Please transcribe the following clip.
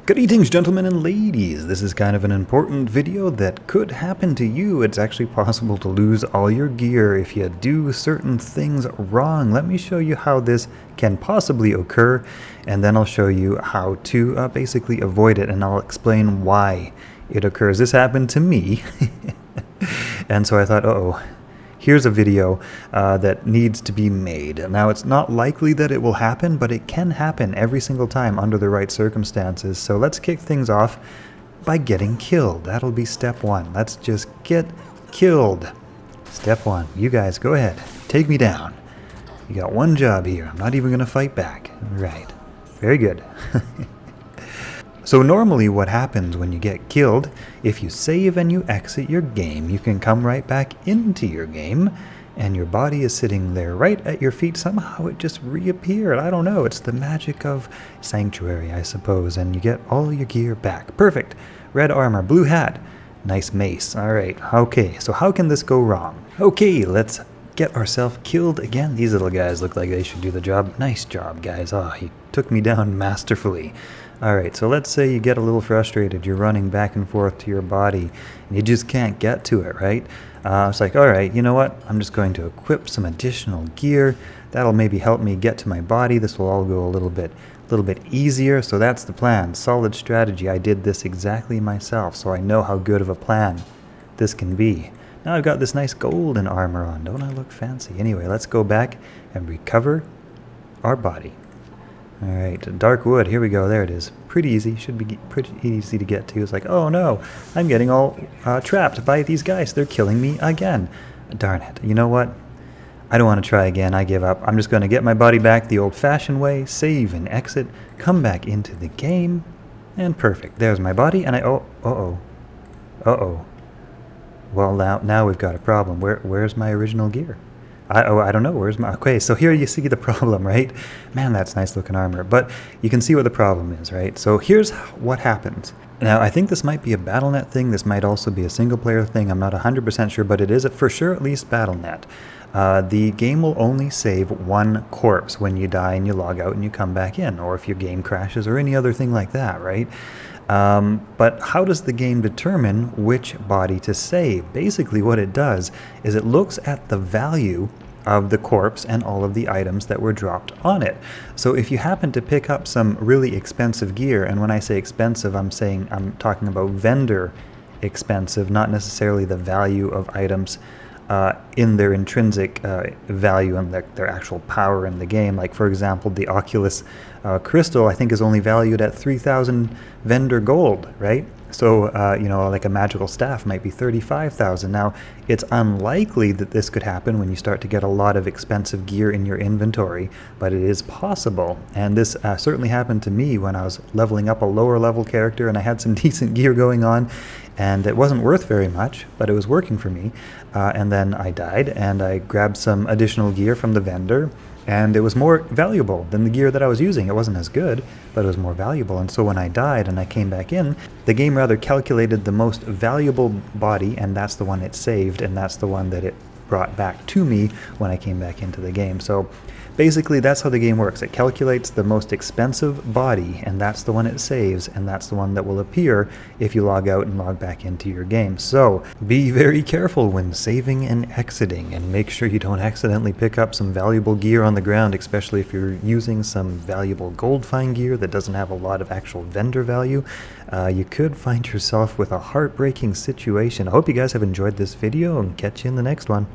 Greetings, gentlemen and ladies. This is kind of an important video that could happen to you. It's actually possible to lose all your gear if you do certain things wrong. Let me show you how this can possibly occur, and then I'll show you how to basically avoid it, and I'll explain why it occurs. This happened to me, and so I thought, here's a video that needs to be made. Now, it's not likely that it will happen, but it can happen every single time under the right circumstances. So let's kick things off by getting killed. That'll be step one. Let's just get killed. Step one. You guys, go ahead. Take me down. You got one job here. I'm not even going to fight back. Right. Very good. So normally what happens when you get killed, if you save and you exit your game, you can come right back into your game, and your body is sitting there right at your feet. Somehow it just reappeared. I don't know. It's the magic of Sanctuary, I suppose, and you get all your gear back. Perfect. Red armor, blue hat, nice mace. All right. Okay, so how can this go wrong? Okay, let's get ourselves killed again. These little guys look like they should do the job. Nice job, guys. Oh, he took me down masterfully. Alright, so let's say you get a little frustrated. You're running back and forth to your body, and you just can't get to it, right? It's like, alright, you know what? I'm just going to equip some additional gear. That'll maybe help me get to my body. This will all go a little bit easier. So that's the plan. Solid strategy. I did this exactly myself, so I know how good of a plan this can be. Now I've got this nice golden armor on. Don't I look fancy? Anyway, let's go back and recover our body. Alright, dark wood, here we go, there it is. Pretty easy, should be pretty easy to get to. It's like, oh no, I'm getting all trapped by these guys. They're killing me again. Darn it. You know what? I don't want to try again. I give up. I'm just going to get my body back the old-fashioned way, save and exit, come back into the game, and perfect. There's my body, and uh-oh. Well, now we've got a problem. Where's my original gear? I don't know. Where's my... Okay, so here you see the problem, right? Man, that's nice looking armor. But you can see what the problem is, right? So here's what happens. Now, I think this might be a BattleNet thing. This might also be a single-player thing. I'm not 100% sure, but it is for sure at least BattleNet. The game will only save one corpse when you die and you log out and you come back in, or if your game crashes or any other thing like that, right? But how does the game determine which body to save? Basically what it does is it looks at the value of the corpse and all of the items that were dropped on it. So if you happen to pick up some really expensive gear, and when I say expensive, I'm talking about vendor expensive, not necessarily the value of items in their intrinsic value and their actual power in the game. Like, for example, the Oculus crystal, I think, is only valued at 3,000 vendor gold, right? So, like a magical staff might be 35,000. Now, it's unlikely that this could happen when you start to get a lot of expensive gear in your inventory, but it is possible. And this certainly happened to me when I was leveling up a lower level character and I had some decent gear going on, and it wasn't worth very much, but it was working for me. And then I died, and I grabbed some additional gear from the vendor, and it was more valuable than the gear that I was using. It wasn't as good, but it was more valuable. And so when I died and I came back in, the game rather calculated the most valuable body, and that's the one it saved, and that's the one that it brought back to me when I came back into the game. So basically that's how the game works. It calculates the most expensive body, and that's the one it saves, and that's the one that will appear if you log out and log back into your game. So be very careful when saving and exiting, and make sure you don't accidentally pick up some valuable gear on the ground, especially if you're using some valuable gold find gear that doesn't have a lot of actual vendor value. You could find yourself with a heartbreaking situation. I hope you guys have enjoyed this video, and catch you in the next one.